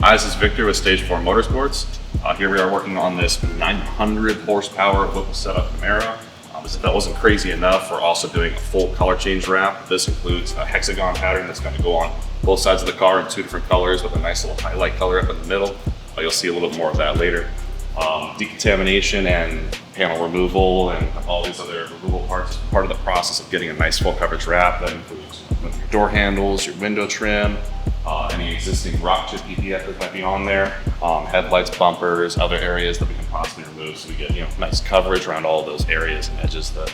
Hi, this is Victor with Stage 4 Motorsports. Here we are working on this 900 horsepower Whipple setup Camaro. As if that wasn't crazy enough, we're also doing a full color change wrap. This includes a hexagon pattern that's going to go on both sides of the car in 2 different colors with a nice little highlight color up in the middle. You'll see a little bit more of that later. Decontamination and panel removal and all these other removal parts is part of the process of getting a nice full coverage wrap. That includes your door handles, your window trim, any existing rock chip EPF that might be on there, headlights, bumpers, other areas that we can possibly remove, so we get nice coverage around all those areas and edges that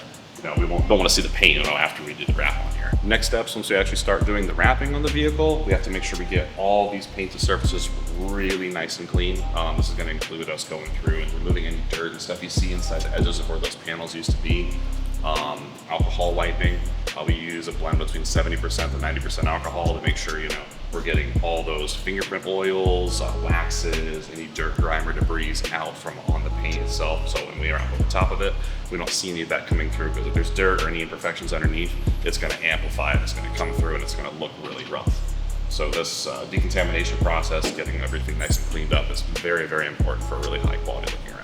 we don't want to see the paint after we do the wrap on here. Next steps, once we actually start doing the wrapping on the vehicle, we have to make sure we get all these painted surfaces really nice and clean. This is going to include us going through and removing any dirt and stuff you see inside the edges of where those panels used to be. Alcohol wiping, we use a blend between 70% to 90% alcohol to make sure we're getting all those fingerprint oils, waxes, any dirt, grime, or debris out from on the paint itself. So when we are on the top of it, we don't see any of that coming through, because if there's dirt or any imperfections underneath, it's going to amplify it, it's going to come through, and it's going to look really rough. So this decontamination process, getting everything nice and cleaned up, is very, very important for a really high quality looking wrap.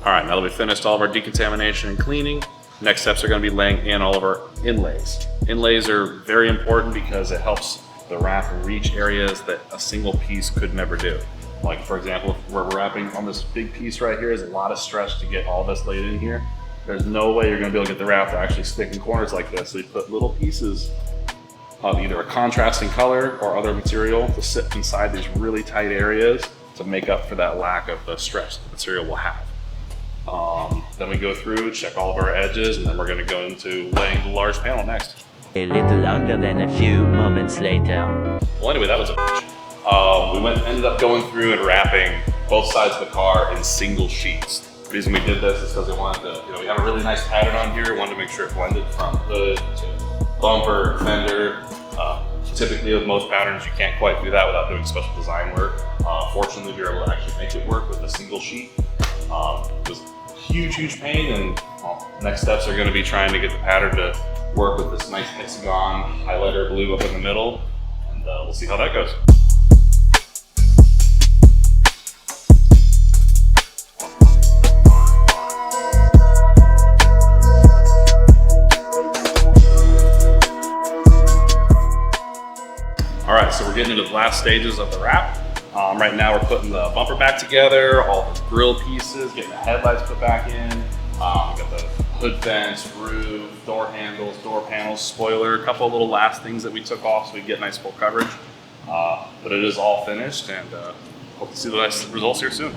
All right, now that we've finished all of our decontamination and cleaning, next steps are going to be laying in all of our inlays. Inlays are very important because it helps the wrap reach areas that a single piece could never do. Like, for example, if we're wrapping on this big piece right here, is a lot of stretch to get all this laid in here. There's no way you're going to be able to get the wrap to actually stick in corners like this. So we put little pieces of either a contrasting color or other material to sit inside these really tight areas to make up for that lack of the stretch the material will have. Then we go through, check all of our edges, and then we're going to go into laying the large panel next. A little longer than a few moments later. Well, anyway, that was a bitch. We ended up going through and wrapping both sides of the car in single sheets. The reason we did this is because we wanted to, we have a really nice pattern on here. We wanted to make sure it blended from hood to bumper, fender. Typically with most patterns, you can't quite do that without doing special design work. Fortunately, we were able to actually make it work with a single sheet. It was a huge pain, and next steps are going to be trying to get the pattern to work with this nice hexagon highlighter blue up in the middle, and we'll see how that goes. All right, so we're getting into the last stages of the wrap. Right now we're putting the bumper back together, all the grill pieces, getting the headlights put back in. We got the hood vents, roof, door handles, door panels, spoiler, a couple of little last things that we took off so we get nice full coverage. But it is all finished, and hope to see the nice results here soon.